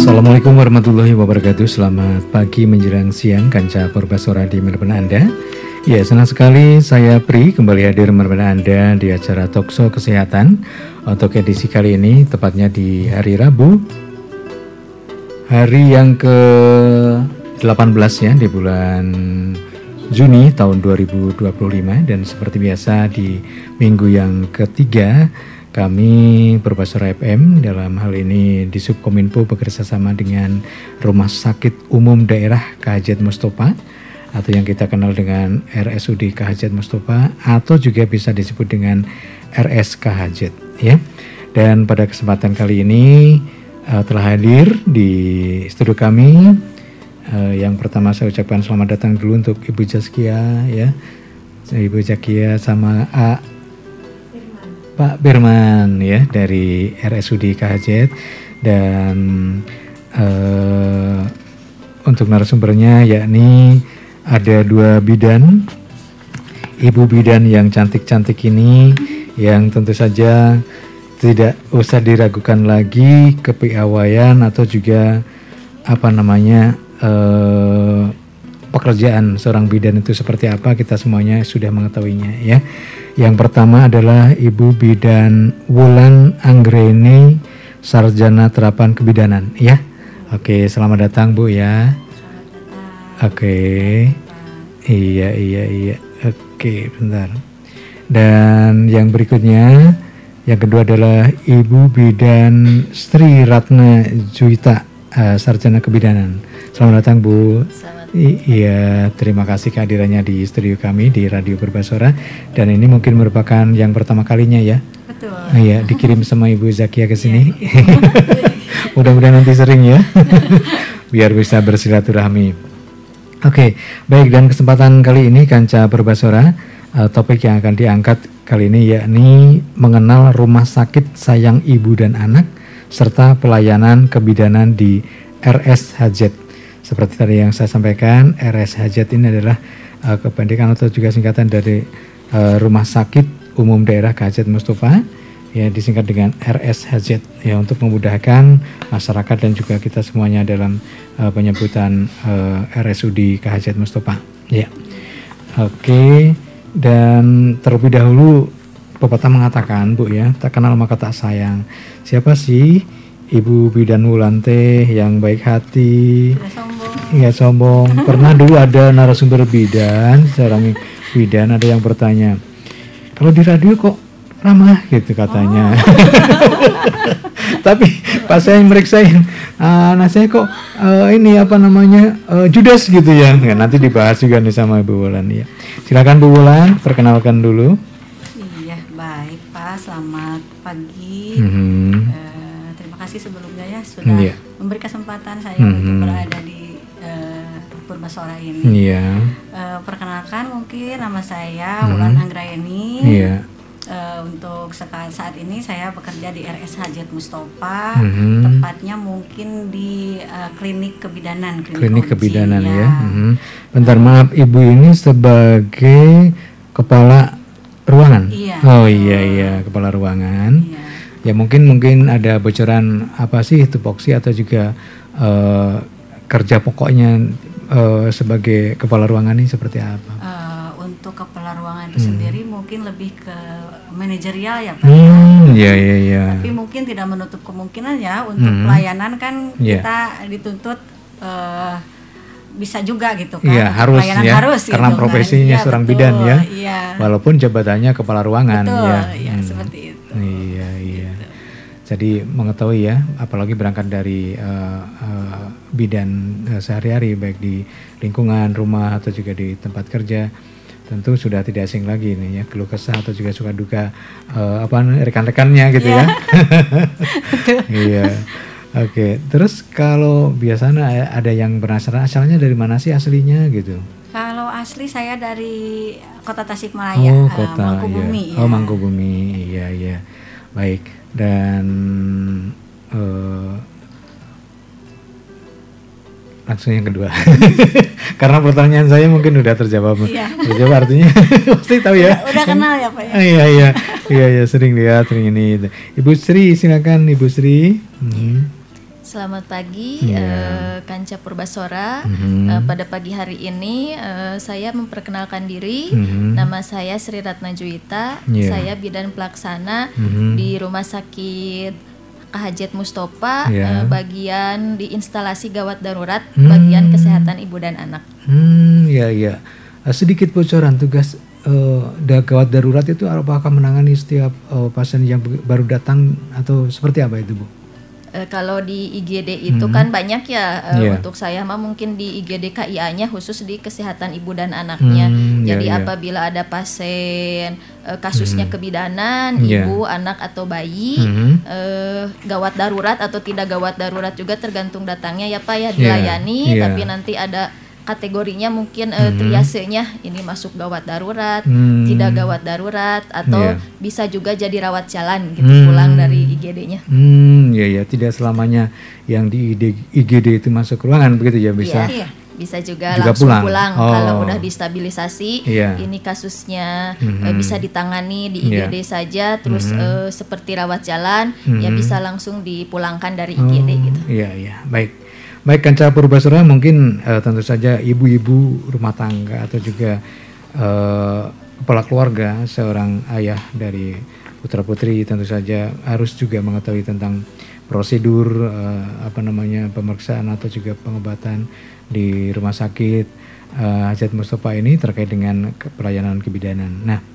Assalamualaikum warahmatullahi wabarakatuh. Selamat pagi menjelang siang Kanca Purbasora di menemani Anda. Ya, senang sekali saya Pri kembali hadir menemani Anda di acara Talkshow Kesehatan. Untuk edisi kali ini tepatnya di hari Rabu, hari yang ke-18 ya di bulan Juni tahun 2025. Dan seperti biasa di minggu yang ketiga kami Purbasora FM dalam hal ini di Subkominfo bekerjasama dengan Rumah Sakit Umum Daerah K.H. Mustofa atau yang kita kenal dengan RSUD K.H. Mustofa atau juga bisa disebut dengan RSKHZ ya. Dan pada kesempatan kali ini telah hadir di studio kami. Yang pertama saya ucapkan selamat datang dulu untuk Ibu Zaskia ya. Ibu Zaskia sama Pak Firman ya dari RSUD K.H. dan untuk narasumbernya yakni ada dua bidan, ibu bidan yang cantik-cantik ini yang tentu saja tidak usah diragukan lagi kepiawaian atau juga pekerjaan seorang bidan itu seperti apa, kita semuanya sudah mengetahuinya ya. Yang pertama adalah Ibu Bidan Wulan Anggreni, Sarjana Terapan Kebidanan ya. Oke, selamat datang Bu ya. Oke. Iya. Oke, bentar. Dan yang berikutnya, yang kedua adalah Ibu Bidan Sri Ratna Juwita, Sarjana Kebidanan. Selamat datang Bu. Iya, terima kasih kehadirannya di studio kami di Radio Purbasora. Dan ini mungkin merupakan yang pertama kalinya ya. Betul. Iya, dikirim sama Ibu Zakia ke sini. Iya. Mudah-mudahan nanti sering ya. Biar bisa bersilaturahmi. Oke, baik, dan kesempatan kali ini Kanca Purbasora, topik yang akan diangkat kali ini yakni mengenal Rumah Sakit Sayang Ibu dan Anak serta pelayanan kebidanan di RSHZ. Seperti tadi yang saya sampaikan, RSHZ ini adalah kependekan atau juga singkatan dari Rumah Sakit Umum Daerah K.H. Mustofa, ya disingkat dengan RSHZ ya, untuk memudahkan masyarakat dan juga kita semuanya dalam penyebutan RSUD K.H. Mustofa. Ya, oke. Dan terlebih dahulu pepatah mengatakan Bu ya, tak kenal maka tak sayang. Siapa sih Ibu Bidan Wulan teh yang baik hati, nggak sombong. Pernah dulu ada narasumber bidan, seorang bidan ada yang bertanya, kalau di radio kok ramah gitu katanya. Tapi pas saya meriksain, nah saya kok judes gitu ya. Nah, nanti dibahas juga nih sama Ibu Wulan ya. Silakan Bu Wulan, perkenalkan dulu. Iya, baik Pak, selamat pagi. Terima kasih sebelumnya ya sudah memberi kesempatan saya untuk berada di Purbasora ini. Perkenalkan, mungkin nama saya Wulan Anggreni. Untuk saat ini saya bekerja di RSHZ Mustofa, tepatnya mungkin di klinik kebidanan. Klinik kebidanan ya. Bentar, maaf, Ibu ini sebagai kepala ruangan. Iya. Oh iya, kepala ruangan. Iya. Ya mungkin ada bocoran apa sih tupoksi atau juga kerja pokoknya sebagai kepala ruangan ini seperti apa? Untuk kepala ruangan itu sendiri mungkin lebih ke manajerial ya Pak. Iya. Tapi mungkin tidak menutup kemungkinan ya untuk pelayanan kan kita dituntut bisa juga gitu kan. Iya, harus ya. Harus, karena gitu, profesinya kan? seorang Betul, bidan ya. Iya. Walaupun jabatannya kepala ruangan. Betul, ya. Seperti itu. Iya. Jadi mengetahui ya, apalagi berangkat dari bidan sehari-hari baik di lingkungan rumah atau juga di tempat kerja, tentu sudah tidak asing lagi nih ya, keluh kesah atau juga suka duka rekan-rekannya gitu ya. Iya. Oke, terus kalau biasanya ada yang penasaran asalnya dari mana sih aslinya gitu? Kalau asli saya dari Kota Tasikmalaya, Mangkubumi. Ya. Oh, Mangkubumi, iya. Baik, dan langsung yang kedua. Karena pertanyaan saya mungkin udah terjawab. Terjawab artinya pasti tahu ya. Udah kenal ya Pak ya? Iya, sering lihat, sering ini. Ibu Sri, silakan Ibu Sri. Selamat pagi, Kanca Purbasora. Pada pagi hari ini saya memperkenalkan diri. Nama saya Sri Ratna Juwita. Saya bidan pelaksana di Rumah Sakit K.H. Mustofa, bagian di instalasi gawat darurat, bagian kesehatan ibu dan anak. Ya. Sedikit bocoran tugas gawat darurat itu apakah menangani setiap pasien yang baru datang atau seperti apa itu, Bu? Kalau di IGD itu kan banyak ya, untuk saya mah mungkin di IGD KIA-nya khusus di kesehatan ibu dan anaknya. Jadi apabila ada pasien kasusnya kebidanan, ibu, anak atau bayi, gawat darurat atau tidak gawat darurat juga tergantung datangnya ya Pak ya, dilayani. Tapi nanti ada kategorinya mungkin triasenya ini masuk gawat darurat, tidak gawat darurat, atau bisa juga jadi rawat jalan gitu pulang dari IGD-nya. Ya, tidak selamanya yang di IGD itu masuk ruangan begitu ya, bisa. Bisa juga langsung pulang. Kalau udah distabilisasi, ini kasusnya bisa ditangani di IGD saja, terus seperti rawat jalan ya bisa langsung dipulangkan dari IGD gitu. Iya, Baik Kanca Purbasora, mungkin tentu saja ibu-ibu rumah tangga atau juga kepala keluarga, seorang ayah dari putra putri tentu saja harus juga mengetahui tentang prosedur pemeriksaan atau juga pengobatan di rumah sakit K.H. Mustofa ini terkait dengan pelayanan kebidanan. Nah,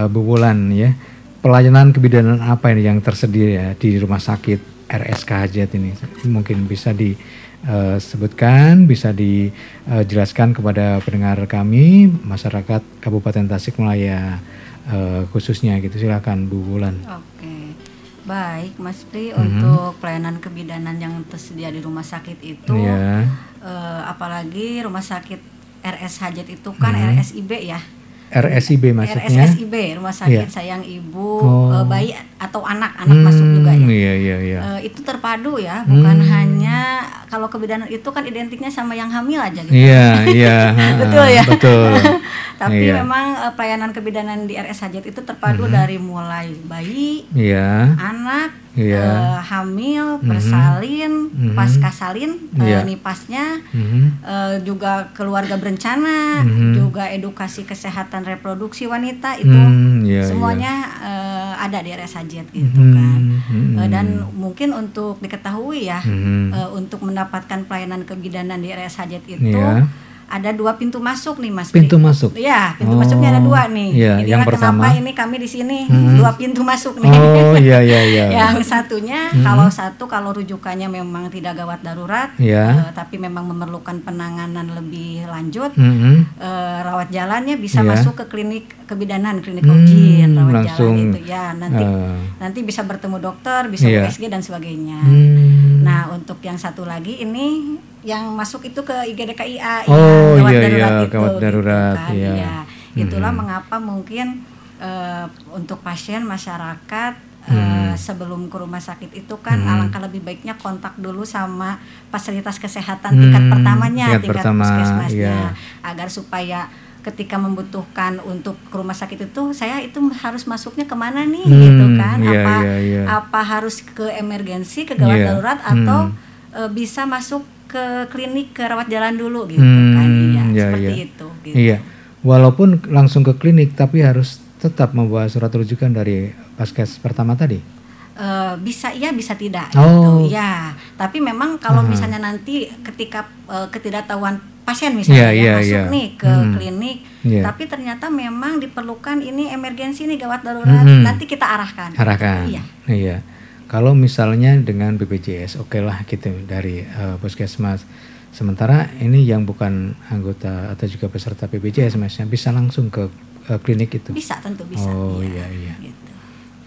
Bu Wulan ya, pelayanan kebidanan apa ini yang tersedia ya di rumah sakit RSKHZ ini? Mungkin bisa disebutkan, bisa dijelaskan kepada pendengar kami, masyarakat Kabupaten Tasikmalaya khususnya gitu. Silakan Bu Wulan. Oke. Baik Mas Pri, untuk pelayanan kebidanan yang tersedia di rumah sakit itu apalagi rumah sakit RSHZ itu kan RSIB ya. RSIB maksudnya? RSIB, Rumah Sakit Sayang Ibu, Bayi atau anak masuk juga ya. Itu terpadu ya, bukan hanya kalau kebidanan itu kan identiknya sama yang hamil aja gitu. Iya. Betul ya. Betul. Tapi memang pelayanan kebidanan di RSHZ itu terpadu dari mulai bayi, anak, hamil, persalin, pasca salin, nipasnya, juga keluarga berencana, juga edukasi kesehatan reproduksi wanita itu semuanya ada di RSHZ gitu kan. Dan mungkin untuk diketahui ya, untuk mendapatkan pelayanan kebidanan di RSHZ itu ada 2 pintu masuk nih Mas. Pintu masuk? Iya, pintu masuknya ada 2 nih. Yang pertama, kenapa ini kami di sini 2 pintu masuk nih. Yang satunya kalau rujukannya memang tidak gawat darurat, tapi memang memerlukan penanganan lebih lanjut, rawat jalannya bisa masuk ke klinik kebidanan, klinik OGIN, rawat jalan itu ya. Nanti bisa bertemu dokter, bisa USG dan sebagainya. Nah, untuk yang satu lagi ini yang masuk itu ke IGD KIA, gawat darurat itu kan. Itulah mengapa mungkin untuk pasien masyarakat sebelum ke rumah sakit itu kan alangkah lebih baiknya kontak dulu sama fasilitas kesehatan tingkat pertamanya, tingkat puskesmasnya, agar supaya ketika membutuhkan untuk ke rumah sakit itu saya itu harus masuknya kemana nih gitu kan, apa harus ke emergensi, ke gawat darurat atau bisa masuk ke klinik, ke rawat jalan dulu gitu kan, seperti itu gitu. Walaupun langsung ke klinik tapi harus tetap membawa surat rujukan dari paskes pertama tadi. Bisa iya, bisa tidak gitu ya. Tapi memang kalau misalnya nanti ketika ketidaktahuan pasien misalnya masuk nih ke klinik, tapi ternyata memang diperlukan ini emergensi nih, gawat darurat, nanti kita arahkan. Iya. Kalau misalnya dengan BPJS, oke lah gitu dari puskesmas. Sementara ini yang bukan anggota atau juga peserta BPJS, Masnya bisa langsung ke klinik itu. Bisa, tentu bisa. Gitu.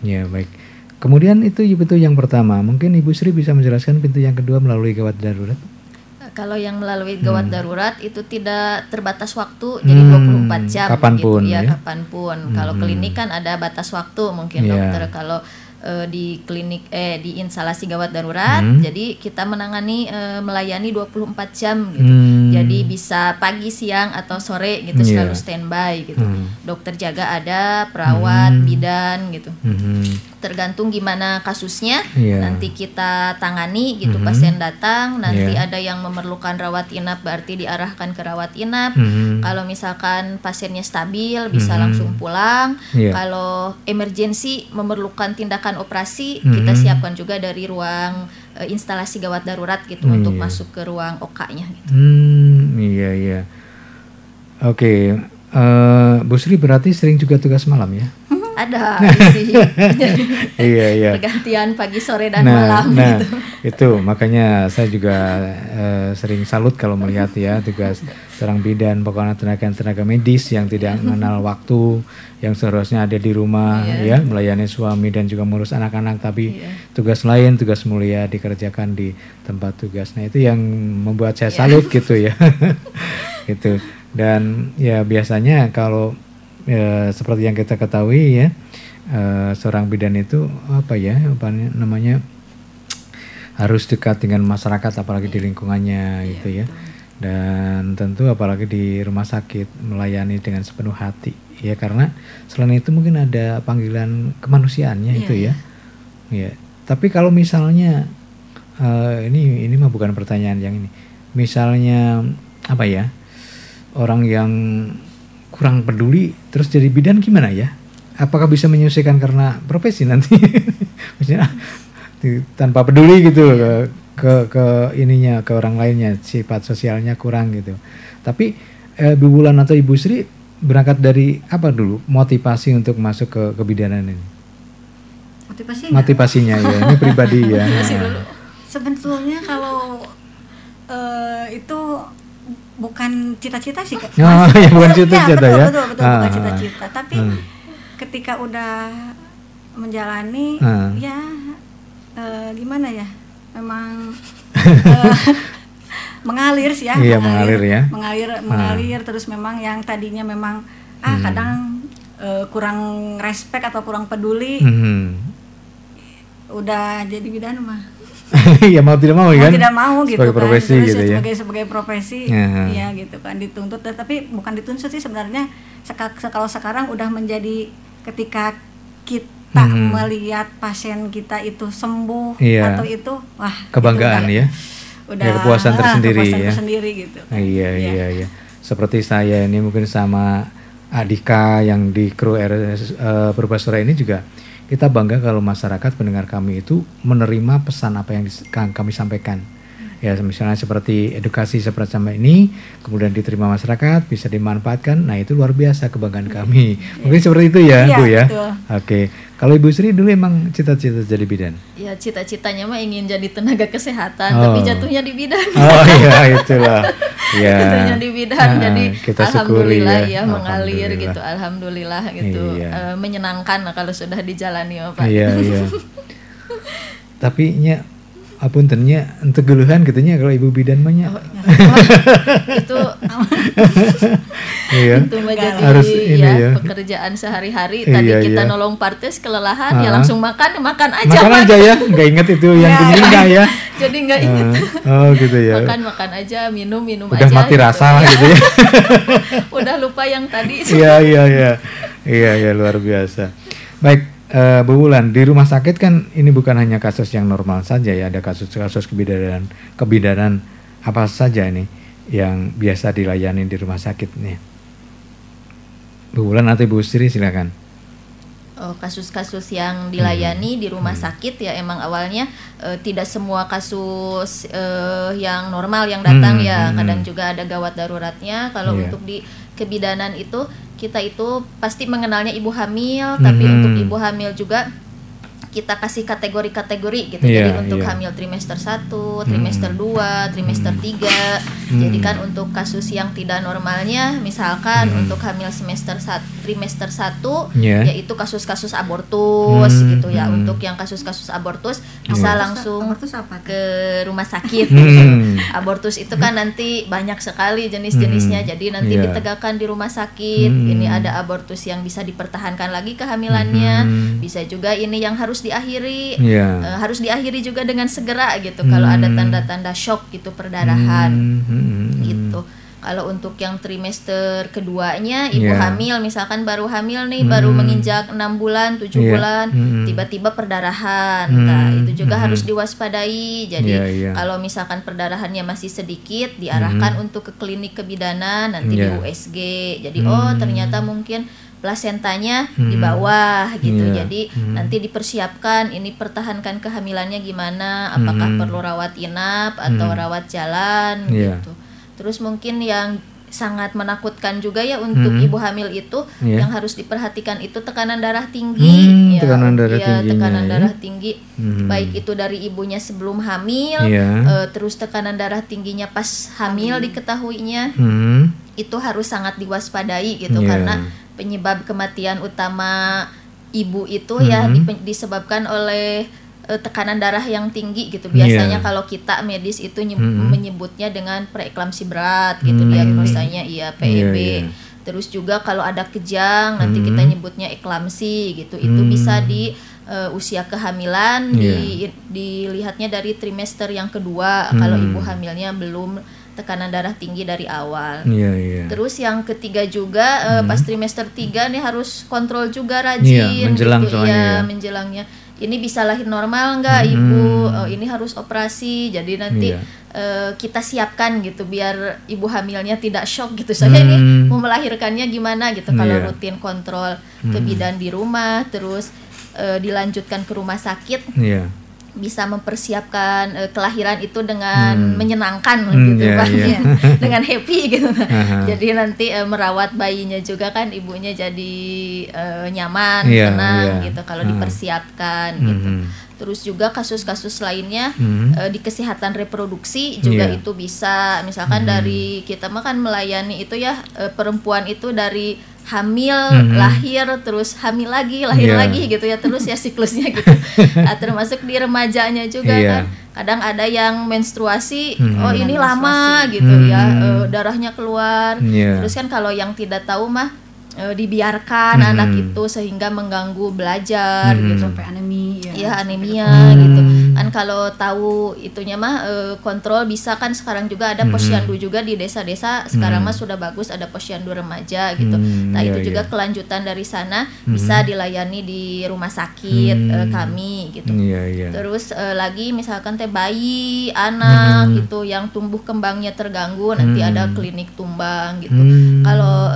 Ya, baik. Kemudian itu yang pertama. Mungkin Ibu Sri bisa menjelaskan pintu yang kedua melalui gawat darurat. Kalau yang melalui gawat darurat itu tidak terbatas waktu, jadi 24 jam kapanpun, gitu ya, kapanpun. Kalau klinik kan ada batas waktu mungkin dokter. Kalau di klinik di instalasi gawat darurat, jadi kita melayani 24 jam gitu. Jadi bisa pagi, siang atau sore gitu, selalu standby gitu. Dokter jaga ada, perawat, bidan gitu. tergantung gimana kasusnya, nanti kita tangani gitu. Pasien datang, nanti ada yang memerlukan rawat inap, berarti diarahkan ke rawat inap. Kalau misalkan pasiennya stabil, bisa langsung pulang. Kalau emergensi memerlukan tindakan operasi, kita siapkan juga dari ruang instalasi gawat darurat gitu untuk masuk ke ruang OK-nya gitu. Iya. Oke, Bu Sri berarti sering juga tugas malam ya? Ada sih. Iya. Pergantian pagi, sore, dan malam gitu. Itu makanya saya juga sering salut kalau melihat ya tugas seorang bidan, pokoknya tenaga medis yang tidak mengenal waktu, yang seharusnya ada di rumah ya melayani suami dan juga mengurus anak-anak, tapi tugas lain, tugas mulia dikerjakan di tempat tugas. Nah itu yang membuat saya salut gitu ya. Gitu. Dan ya biasanya kalau seperti yang kita ketahui ya, seorang bidan itu namanya harus dekat dengan masyarakat, apalagi di lingkungannya gitu ya. Dan tentu apalagi di rumah sakit melayani dengan sepenuh hati ya, karena selain itu mungkin ada panggilan kemanusiaannya itu ya. Tapi kalau misalnya ini mah bukan pertanyaan yang ini. Misalnya orang yang kurang peduli terus jadi bidan gimana ya? Apakah bisa menyelesaikan karena profesi nanti? Maksudnya tanpa peduli gitu ke ininya, ke orang lainnya, sifat sosialnya kurang gitu. Tapi Bu Wulan atau Ibu Sri berangkat dari apa dulu motivasi untuk masuk ke kebidanan ini? Motivasinya ya, ini pribadi ya. Sebetulnya kalau itu bukan cita-cita sih, Kak. Bukan cita-cita ya. Betul, bukan cita-cita. Tapi ketika udah menjalani, gimana ya? Memang mengalir sih ya. Iya, mengalir ya. Mengalir terus memang yang tadinya memang kadang kurang respect atau kurang peduli, udah jadi bidan mah. Ya mau tidak mau kan? Tidak mau gitu sebagai profesi kan. gitu ya. Sebagai profesi ya gitu kan, dituntut, tapi bukan dituntut sih sebenarnya. Kalau sekarang udah menjadi ketika kita melihat pasien kita itu sembuh atau itu kebanggaan itu udah kepuasan tersendiri ya. Gitu. Iya. Seperti saya ini mungkin sama Adika yang di kru Purbasora ini juga, kita bangga kalau masyarakat pendengar kami itu menerima pesan apa yang kami sampaikan. Ya misalnya seperti edukasi seperti sama ini, kemudian diterima masyarakat, bisa dimanfaatkan. Nah itu luar biasa kebanggaan kami. Mungkin seperti itu ya, Bu ya. Betul. Oke. Kalau Ibu Sri dulu emang cita-cita jadi bidan? Ya cita-citanya mah ingin jadi tenaga kesehatan, tapi jatuhnya di bidan. Oh iya itulah. Ya. Jatuhnya di bidan, jadi kita alhamdulillah ya mengalir gitu, alhamdulillah gitu. Menyenangkan kalau sudah dijalani Pak. Iya. Tapi apuntennya untuk geluhan gitunya kalau ibu bidan mahnya. Itu itu menjadi harus pekerjaan sehari-hari. Tadi kita nolong partes kelelahan ya langsung makan aja. Makan aja ya, nggak inget itu yang penting enggak ya. Jadi nggak inget. Gitu ya. Makan aja, minum udah aja. Udah mati gitu. rasa gitu ya. Udah lupa yang tadi. Iya luar biasa. Baik. Bu Wulan, di rumah sakit kan ini bukan hanya kasus yang normal saja ya, ada kasus-kasus kebidanan apa saja ini yang biasa dilayani di rumah sakit nih. Bu Wulan atau Bu Sri silakan. Kasus-kasus yang dilayani di rumah sakit ya emang awalnya tidak semua kasus yang normal yang datang kadang juga ada gawat daruratnya. Kalau untuk di kebidanan itu kita itu pasti mengenalnya ibu hamil, tapi untuk ibu hamil juga kita kasih kategori-kategori gitu. Jadi untuk hamil trimester 1, trimester 2, trimester 3. Jadi kan untuk kasus yang tidak normalnya misalkan untuk hamil trimester 1 yaitu kasus-kasus abortus gitu ya. Untuk yang kasus-kasus abortus bisa langsung ke rumah sakit gitu. Abortus itu kan nanti banyak sekali jenis-jenisnya. Jadi nanti ditegakkan di rumah sakit. Ini ada abortus yang bisa dipertahankan lagi kehamilannya. Bisa juga ini yang harus diakhiri, harus diakhiri juga dengan segera gitu. Kalau ada tanda-tanda shock gitu perdarahan gitu. Kalau untuk yang trimester keduanya, ibu hamil, misalkan baru hamil nih, baru menginjak 6 bulan, 7 bulan, tiba-tiba perdarahan. Nah, itu juga harus diwaspadai. Jadi kalau misalkan perdarahannya masih sedikit, diarahkan untuk ke klinik kebidanan, nanti di USG. Jadi ternyata mungkin plasentanya di bawah gitu. Jadi nanti dipersiapkan, ini pertahankan kehamilannya gimana, apakah perlu rawat inap atau rawat jalan gitu. Terus mungkin yang sangat menakutkan juga ya untuk ibu hamil itu yang harus diperhatikan itu tekanan darah tinggi. Tekanan darah tinggi baik itu dari ibunya sebelum hamil, terus tekanan darah tingginya pas hamil diketahuinya, itu harus sangat diwaspadai gitu, karena penyebab kematian utama ibu itu ya disebabkan oleh tekanan darah yang tinggi gitu. Biasanya kalau kita medis itu menyebutnya dengan preeklamsi berat gitu, diagnosanya PEB. Terus juga kalau ada kejang nanti kita nyebutnya eklamsi gitu. Itu bisa di usia kehamilan, dilihatnya dari trimester yang kedua kalau ibu hamilnya belum tekanan darah tinggi dari awal. Terus yang ketiga juga pas trimester 3 nih harus kontrol juga rajin menjelang gitu menjelangnya. Ini bisa lahir normal nggak ibu? Ini harus operasi. Jadi nanti kita siapkan gitu biar ibu hamilnya tidak shock gitu. Saya ini mau melahirkannya gimana gitu. Kalau rutin kontrol ke bidan di rumah, terus dilanjutkan ke rumah sakit, bisa mempersiapkan kelahiran itu dengan menyenangkan gitu Pak, dengan happy gitu. Jadi nanti merawat bayinya juga kan ibunya jadi nyaman, tenang gitu kalau dipersiapkan gitu. Terus juga kasus-kasus lainnya di kesehatan reproduksi juga itu bisa, misalkan dari kita kan melayani itu ya perempuan itu dari hamil, lahir, terus hamil lagi, lahir lagi gitu ya, terus ya siklusnya gitu. Nah, termasuk di remajanya juga kan, kadang ada yang menstruasi, ini lama gitu ya, darahnya keluar. Terus kan kalau yang tidak tahu mah dibiarkan anak itu sehingga mengganggu belajar gitu, sampai anemia. Anemia gitu. Kan kalau tahu itunya mah kontrol bisa kan, sekarang juga ada posyandu juga di desa-desa. Sekarang mah sudah bagus ada posyandu remaja gitu. Nah, itu juga kelanjutan dari sana bisa dilayani di rumah sakit kami gitu. Terus lagi misalkan bayi, anak gitu yang tumbuh kembangnya terganggu, nanti ada klinik tumbang gitu. Kalau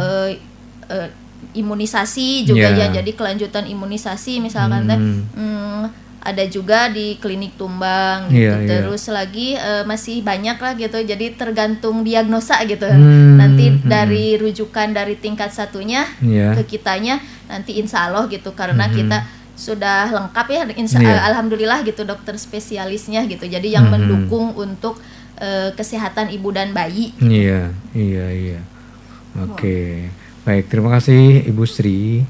imunisasi juga jadi kelanjutan imunisasi misalkan ada juga di klinik tumbang gitu. Terus lagi masih banyak lah gitu, jadi tergantung diagnosa gitu. Nanti dari rujukan dari tingkat satunya ke kitanya nanti insya Allah gitu, karena kita sudah lengkap ya alhamdulillah gitu dokter spesialisnya gitu, jadi yang mendukung untuk kesehatan ibu dan bayi gitu. Oke. Baik, terima kasih Ibu Sri.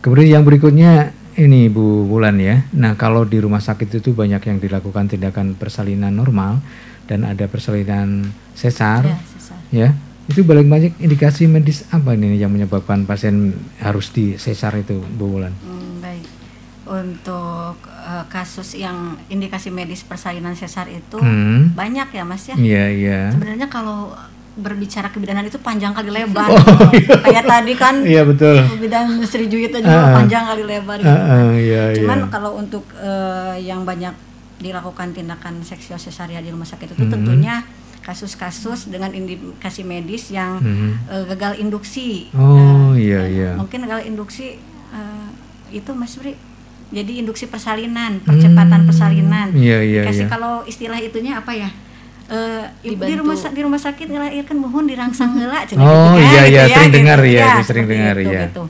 Kemudian yang berikutnya ini Ibu Wulan ya. Nah, kalau di rumah sakit itu banyak yang dilakukan tindakan persalinan normal dan ada persalinan sesar. Ya. Itu paling banyak indikasi medis apa ini yang menyebabkan pasien harus di sesar itu, Bu Wulan? Baik. Untuk kasus yang indikasi medis persalinan sesar itu banyak ya, Mas ya? Sebenarnya kalau berbicara kebidanan itu panjang kali lebar kayak tadi kan betul. Bidan Sri Juyita juga panjang kali lebar gitu cuman kalau untuk yang banyak dilakukan tindakan seksio sesaria di rumah sakit itu tentunya kasus-kasus dengan indikasi medis yang gagal induksi. Mungkin gagal induksi itu Mas Bri, jadi induksi persalinan, percepatan persalinan. Kasih kalau istilah itunya apa ya? Ibu di rumah sakit ngelahirkan mohon dirangsang heula sering dengar gitu.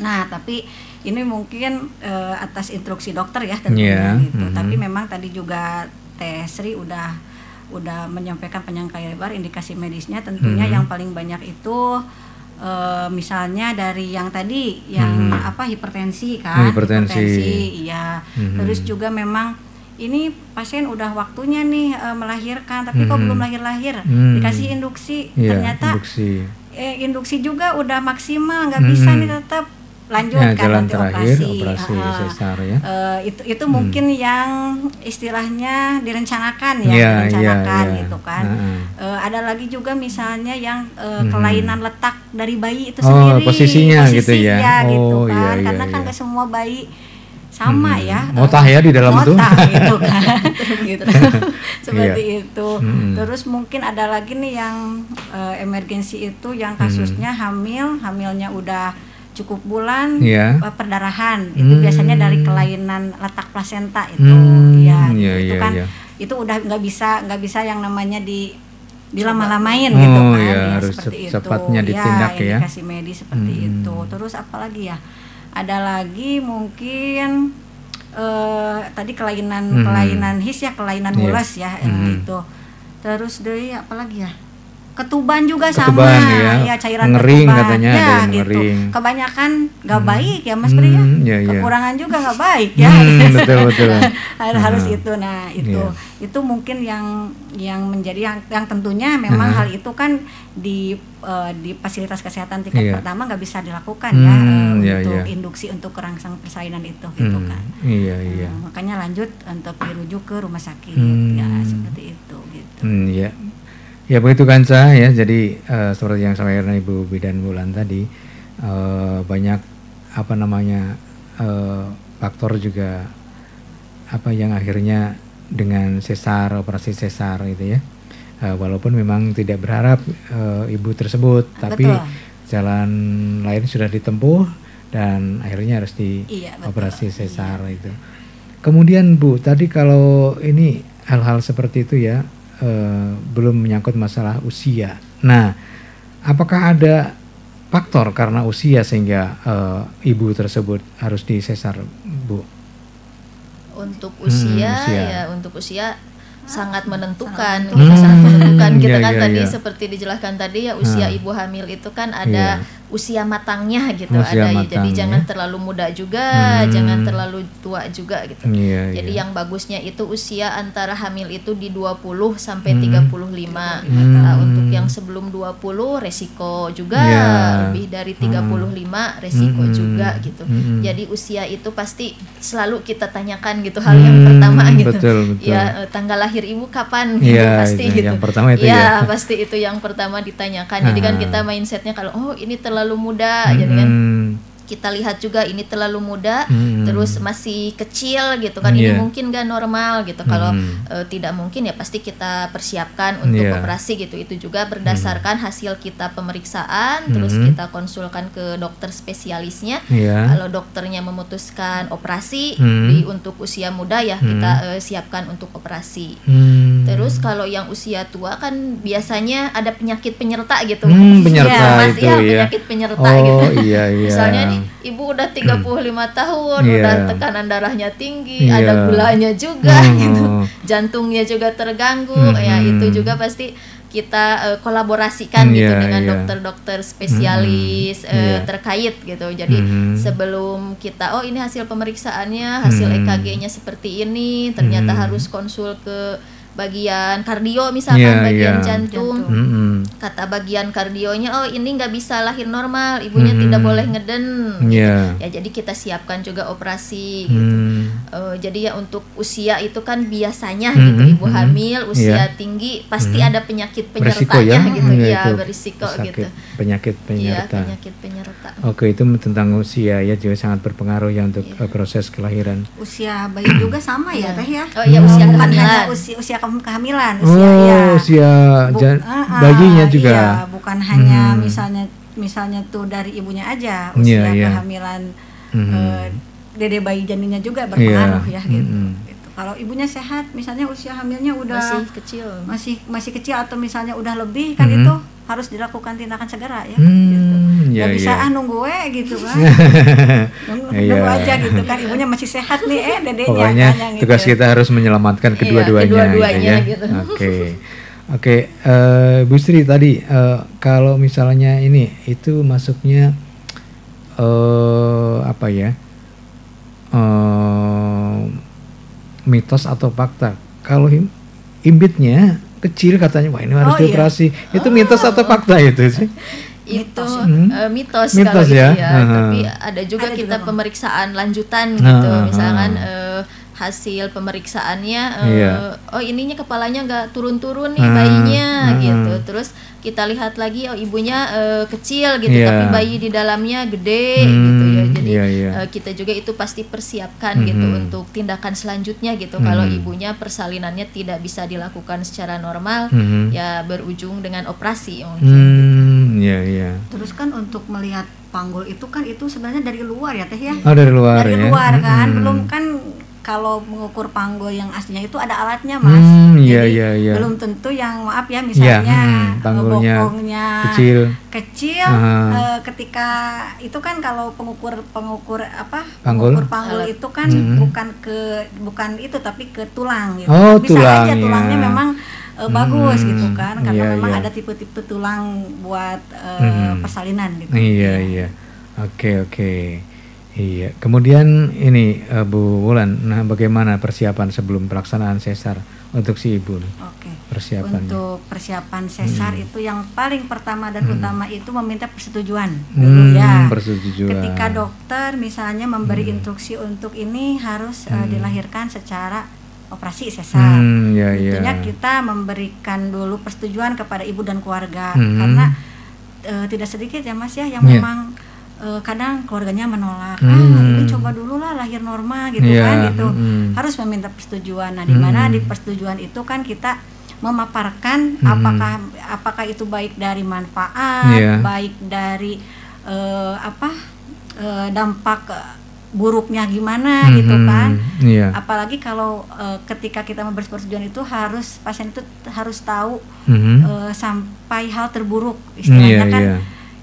Nah, tapi ini mungkin atas instruksi dokter ya tentunya gitu. Tapi memang tadi juga Teh Sri udah menyampaikan panjang kali lebar indikasi medisnya, tentunya yang paling banyak itu misalnya dari yang tadi yang hipertensi kan, terus juga memang ini pasien udah waktunya nih melahirkan tapi kok belum lahir-lahir, dikasih induksi ternyata induksi juga udah maksimal nggak bisa nih tetap lanjut ya, kan jalan nanti terakhir operasi sesar ya. Itu mungkin yang istilahnya direncanakan direncanakan gitu kan. Ada lagi juga misalnya yang kelainan letak dari bayi itu sendiri, posisinya gitu ya. Gitu kan. Karena kan nggak semua bayi sama ya. Motah ya di dalam itu. Motah gitu kan. gitu. Seperti itu. Terus mungkin ada lagi nih yang emergensi itu yang kasusnya hamilnya udah cukup bulan, perdarahan itu biasanya dari kelainan letak plasenta itu, itu kan itu udah nggak bisa yang namanya dilama-lamain gitu kan, harus seperti cepatnya itu, ditindak ya. indikasi medis seperti itu. Terus apalagi ya? Ada lagi mungkin tadi kelainan his ya, kelainan mules ya itu. Terus dari apalagi ya? Ketuban juga sama ya, cairan ngering ketuban katanya, ya ada gitu. ngering. Kebanyakan nggak baik ya Mas Pri ya. Kekurangan juga nggak baik ya. Betul. Harus itu. Nah, itu mungkin yang menjadi yang tentunya memang hal itu kan di fasilitas kesehatan tingkat pertama nggak bisa dilakukan untuk induksi untuk kerangsang persalinan itu gitu kan. Makanya lanjut untuk dirujuk ke rumah sakit ya, seperti itu gitu. Ya begitu Kanca ya, jadi seperti yang disampaikan Ibu Bidan Wulan tadi, banyak faktor juga yang akhirnya dengan operasi sesar gitu ya, walaupun memang tidak berharap ibu tersebut, tapi jalan lain sudah ditempuh dan akhirnya harus operasi sesar itu. Kemudian Bu, tadi kalau ini hal-hal seperti itu ya, belum menyangkut masalah usia. Nah, apakah ada faktor karena usia sehingga ibu tersebut harus disesar, Bu? Untuk usia sangat menentukan, sangat menentukan. Kita kan tadi seperti dijelaskan tadi ya, usia ibu hamil itu kan ada usia matangnya gitu, jadi jangan terlalu muda juga, jangan terlalu tua juga gitu. Jadi yang bagusnya itu usia antara hamil itu di 20 sampai 35. Nah, untuk yang sebelum 20 resiko juga, lebih dari 35 resiko juga gitu. Jadi usia itu pasti selalu kita tanyakan gitu, hal yang pertama gitu. Betul. Ya, tanggal lahir ibu kapan gitu, pasti gitu. Yang pertama itu pasti itu yang pertama ditanyakan. Jadi kan kita mindsetnya kalau ini terlalu muda, jadi kan kita lihat juga ini terlalu muda, terus masih kecil gitu kan, ini mungkin gak normal gitu. Kalau tidak mungkin ya pasti kita persiapkan untuk operasi gitu. Itu juga berdasarkan hasil kita pemeriksaan, terus kita konsulkan ke dokter spesialisnya. Kalau dokternya memutuskan operasi untuk usia muda ya kita siapkan untuk operasi. Terus kalau yang usia tua kan biasanya ada penyakit penyerta gitu. Penyerta penyakit penyerta gitu. Misalnya nih ibu udah 35 tahun, udah tekanan darahnya tinggi, ada gulanya juga gitu. Jantungnya juga terganggu. Ya itu juga pasti kita kolaborasikan gitu dengan dokter-dokter spesialis terkait gitu. Jadi sebelum kita ini hasil pemeriksaannya, hasil EKG-nya seperti ini, ternyata harus konsul ke bagian kardio misalkan, bagian jantung. Kata bagian kardionya ini nggak bisa lahir normal, ibunya tidak boleh ngeden gitu. Ya jadi kita siapkan juga operasi gitu. Jadi ya untuk usia itu kan biasanya gitu, ibu hamil usia tinggi pasti ada penyakit penyertanya gitu ya, berisiko gitu. Penyakit penyerta. Penyakit penyerta. Oke, itu tentang usia ya, juga sangat berpengaruh ya untuk proses kelahiran. Usia bayi juga sama ya Teh ya. Usia bukan kehamilan. hanya usia kehamilan, usia bayinya juga. Bukan hanya misalnya tuh dari ibunya aja, usia kehamilan dede bayi janinnya juga berpengaruh ya gitu. Kalau ibunya sehat, misalnya usia hamilnya udah masih kecil atau misalnya udah lebih kan itu harus dilakukan tindakan segera ya. Gitu. Gak bisa nunggu gitu kan. Nunggu aja gitu kan, ibunya masih sehat nih dedenya. Pokoknya tugas kita harus menyelamatkan kedua-duanya gitu. Oke, Bu Sri tadi kalau misalnya ini itu masuknya mitos atau fakta. Kalau imbitnya kecil katanya, wah ini harus dioperasi. Itu mitos atau fakta itu sih? itu mitos kalau gitu ya. Tapi ada juga kita pemeriksaan lanjutan gitu, misalkan hasil pemeriksaannya oh ininya kepalanya nggak turun-turun nih bayinya gitu, terus kita lihat lagi oh ibunya kecil gitu tapi bayi di dalamnya gede gitu ya, jadi kita juga itu pasti persiapkan gitu untuk tindakan selanjutnya gitu. Kalau ibunya persalinannya tidak bisa dilakukan secara normal ya berujung dengan operasi mungkin gitu. Terus kan untuk melihat panggul itu kan itu sebenarnya dari luar ya Teh ya. Dari luar dari ya. luar kan belum kan. Kalau mengukur panggul yang aslinya itu ada alatnya Mas, jadi belum tentu yang maaf ya misalnya bokongnya kecil ketika itu kan kalau pengukur panggul itu kan bukan itu tapi ke tulang gitu. Bisa aja tulangnya memang bagus gitu kan karena memang ada tipe-tipe tulang buat persalinan gitu. Oke. Iya, kemudian ini Bu Wulan, nah bagaimana persiapan sebelum pelaksanaan sesar untuk si ibu? Persiapannya. Untuk persiapan sesar itu yang paling pertama dan utama itu meminta persetujuan dulu ya. Persetujuan. Ketika dokter misalnya memberi instruksi untuk ini harus dilahirkan secara operasi sesar. Tentunya kita memberikan dulu persetujuan kepada ibu dan keluarga karena tidak sedikit ya Mas ya yang memang kadang keluarganya menolak ini coba dulu lah lahir normal gitu kan gitu harus meminta persetujuan. Nah di mana di persetujuan itu kan kita memaparkan apakah itu baik dari manfaat baik dari dampak buruknya gimana gitu kan apalagi kalau ketika kita memberi persetujuan itu harus pasien itu harus tahu sampai hal terburuk istilahnya kan.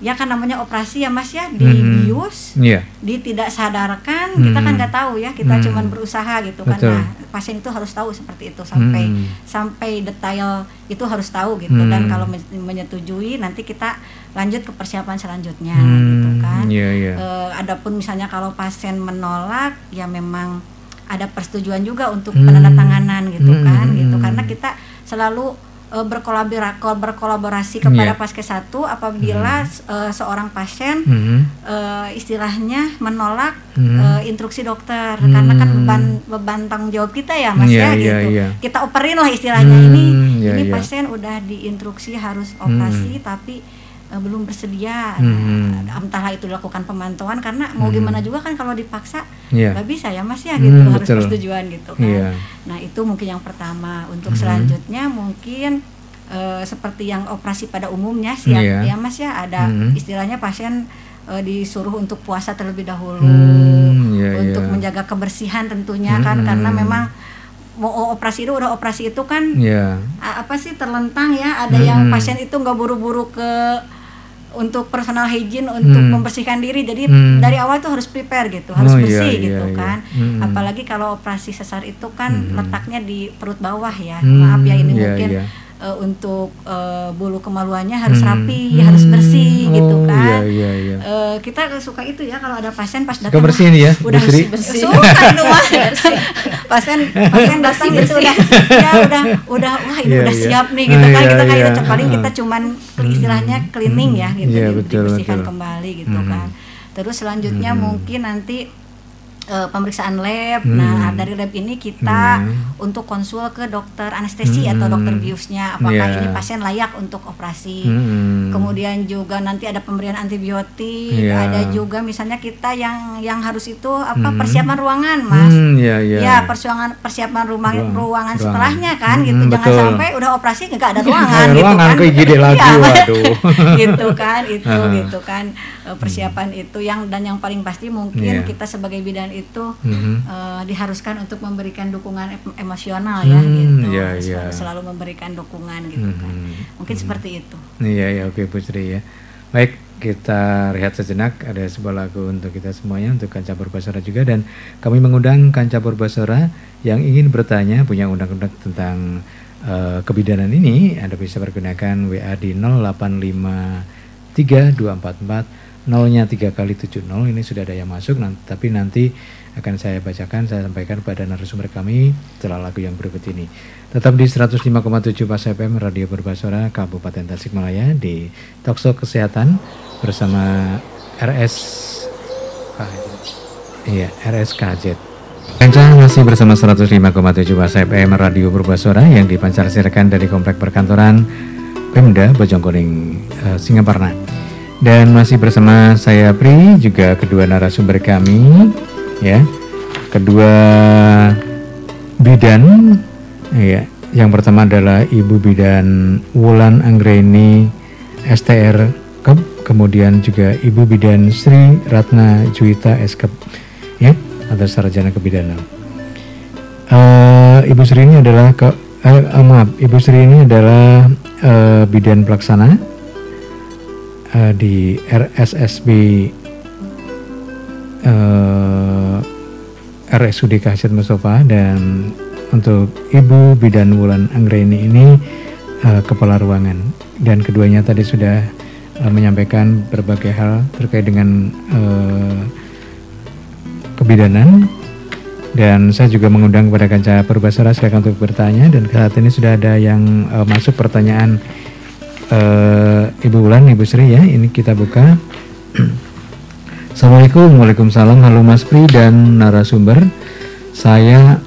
Ya kan namanya operasi ya Mas ya, dibius, tidak sadarkan, kita kan nggak tahu ya, kita cuman berusaha gitu kan. Nah, pasien itu harus tahu seperti itu sampai detail itu harus tahu gitu. Dan kalau menyetujui nanti kita lanjut ke persiapan selanjutnya gitu kan. Adapun misalnya kalau pasien menolak ya memang ada persetujuan juga untuk penandatanganan gitu kan gitu karena kita selalu berkolaborasi kepada Paskes 1 apabila seorang pasien istilahnya menolak instruksi dokter karena kan beban tanggung jawab kita ya Mas kita operin lah istilahnya ini pasien udah diinstruksi harus operasi tapi belum bersedia entahlah itu dilakukan pemantauan karena mau gimana juga kan kalau dipaksa nggak bisa ya Mas ya gitu harus persetujuan gitu kan. Nah itu mungkin yang pertama. Untuk selanjutnya mungkin seperti yang operasi pada umumnya sih ya Mas ya ada istilahnya pasien disuruh untuk puasa terlebih dahulu untuk menjaga kebersihan tentunya kan karena memang mau operasi itu kan apa sih terlentang ya ada yang pasien itu nggak buru-buru untuk personal hygiene untuk membersihkan diri jadi dari awal tuh harus prepare gitu harus bersih gitu kan apalagi kalau operasi sesar itu kan letaknya di perut bawah ya maaf ya ini mungkin untuk bulu kemaluannya harus rapi harus bersih gitu kan kita suka itu ya kalau ada pasien pas datang bersih ya udah bersih suka itu mah pasien datang gitu udah wah ini udah siap nih gitu kan kita kayak paling kita cuman istilahnya cleaning ya gitu dibersihkan kembali gitu kan. Terus selanjutnya mungkin nanti pemeriksaan lab. Nah, dari lab ini kita untuk konsul ke dokter anestesi atau dokter biusnya apakah ini pasien layak untuk operasi. Kemudian juga nanti ada pemberian antibiotik, ada juga misalnya kita yang harus itu persiapan ruangan, Mas. Persiapan ruangan setelahnya kan gitu. Jangan sampai udah operasi enggak ada ruangan gitu kan. Ke IGD lagi waduh. gitu kan persiapan itu yang paling pasti mungkin kita sebagai bidan itu diharuskan untuk memberikan dukungan emosional ya gitu. Selalu memberikan dukungan gitu kan. Mungkin seperti itu. Oke Bu Sri ya. Baik, kita rehat sejenak, ada sebuah lagu untuk kita semuanya, untuk Kanca Purbasora juga, dan kami mengundang Kanca Purbasora yang ingin bertanya, punya undang-undang tentang kebidanan ini. Anda bisa pergunakan WA di 0853 244 nolnya 3 kali 70 ini sudah ada yang masuk, tapi nanti akan saya bacakan, saya sampaikan pada narasumber kami setelah lagu yang berikut ini. Tetap di 105,7 Pas FM Radio Purbasora Kabupaten Tasikmalaya di Talkshow Kesehatan bersama RSKZ. Kanca masih bersama 105,7 Pas FM Radio Purbasora yang dipancarsiarkan dari Komplek Perkantoran Pemda Bojongkoneng, Singaparna. Dan masih bersama saya Pri, juga kedua narasumber kami, ya, kedua bidan, ya. Yang pertama adalah Ibu Bidan Wulan Anggreni STR Kep, kemudian juga Ibu Bidan Sri Ratna Juwita SKep, ya, atau Sarjana Kebidanan. Ibu Sri ini adalah Ibu Sri ini adalah bidan pelaksana di RSSB RSUD Khasiat Mustafa, dan untuk Ibu Bidan Wulan Anggreni ini kepala ruangan, dan keduanya tadi sudah menyampaikan berbagai hal terkait dengan kebidanan. Dan saya juga mengundang kepada Kanca Purbasora silakan untuk bertanya, dan saat ini sudah ada yang masuk pertanyaan Ibu Wulan, Ibu Sri, ya. Ini kita buka. Assalamualaikum. Waalaikumsalam. Halo Mas Pri dan narasumber. Saya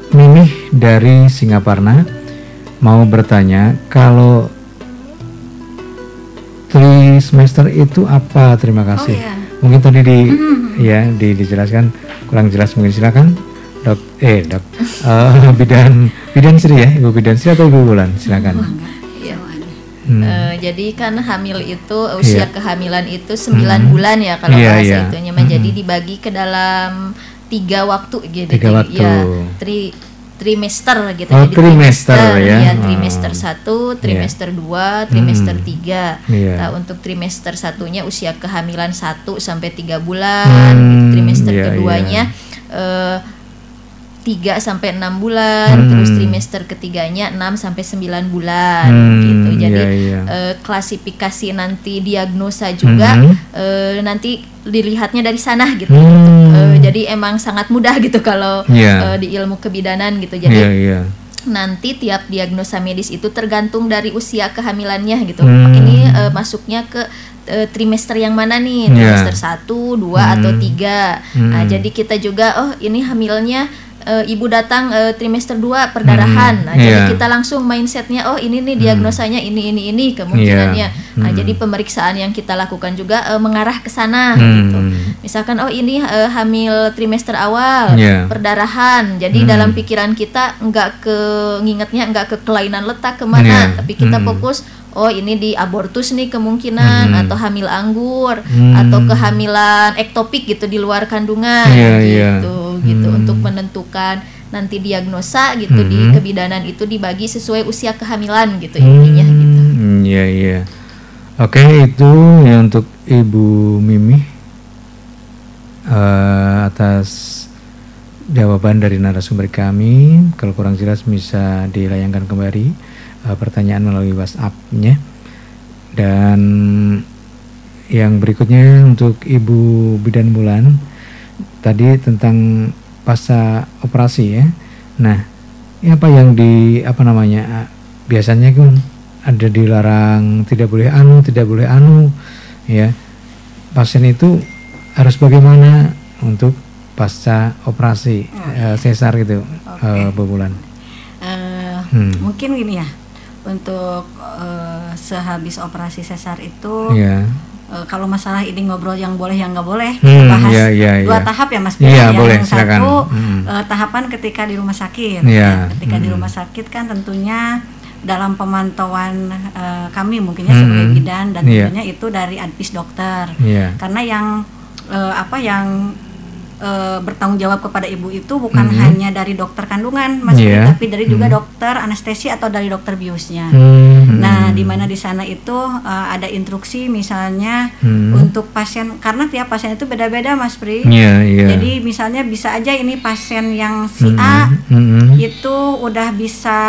Mimih dari Singaparna mau bertanya, kalau trimester itu apa? Terima kasih. Oh, iya. Mungkin tadi dijelaskan kurang jelas, mungkin silakan dok. Bidan Sri, ya, Ibu Bidan Sri atau Ibu Wulan, silakan. Jadi kan hamil itu usia kehamilan itu 9 bulan ya kalau bahasa itunya, menjadi dibagi ke dalam 3 waktu gitu. 3 waktu. Ya, trimester gitu. Oh, jadi trimester ya. Trimester 1, trimester 2, trimester 3. Nah, untuk trimester 1-nya usia kehamilan 1 sampai 3 bulan. Trimester keduanya 3 sampai 6 bulan, terus trimester ketiganya 6 sampai 9 bulan gitu. Jadi klasifikasi nanti diagnosa juga nanti dilihatnya dari sana gitu. Jadi emang sangat mudah gitu kalau di ilmu kebidanan gitu. Jadi nanti tiap diagnosa medis itu tergantung dari usia kehamilannya gitu. Ini masuknya ke trimester yang mana nih? Trimester 1, 2 atau 3. Nah, jadi kita juga ini hamilnya ibu datang trimester 2 perdarahan. Nah, jadi kita langsung mindsetnya ini nih diagnosanya ini kemungkinannya. Nah, jadi pemeriksaan yang kita lakukan juga mengarah ke sana gitu. Misalkan ini hamil trimester awal, perdarahan. Jadi dalam pikiran kita ngingetnya nggak ke kelainan letak kemana, tapi kita fokus ini di abortus nih kemungkinan, atau hamil anggur, atau kehamilan ektopik gitu di luar kandungan gitu. Untuk menentukan nanti diagnosa gitu di kebidanan itu dibagi sesuai usia kehamilan gitu intinya gitu. Oke, itu ya untuk Ibu Mimi atas jawaban dari narasumber kami. Kalau kurang jelas bisa dilayangkan kembali pertanyaan melalui WhatsApp-nya. Dan yang berikutnya untuk Ibu Bidan Wulan tadi tentang pasca operasi, ya. Nah, ini apa yang biasanya kan ada dilarang, tidak boleh ya. Pasien itu harus bagaimana untuk pasca operasi sesar gitu, Bu Wulan? Mungkin gini ya, untuk sehabis operasi sesar itu kalau masalah ini ngobrol yang boleh yang nggak boleh kita bahas dua tahap ya Mas. Yang boleh, satu tahapan ketika di rumah sakit. Ketika di rumah sakit kan tentunya dalam pemantauan kami mungkinnya sebagai bidan dan tentunya itu dari advis dokter. Karena yang bertanggung jawab kepada ibu itu bukan hanya dari dokter kandungan Mas, tapi dari juga dokter anestesi atau dari dokter biusnya. Nah, di mana di sana itu ada instruksi misalnya untuk pasien, karena tiap pasien itu beda-beda Mas Pri. Jadi misalnya bisa aja ini pasien yang si A itu udah bisa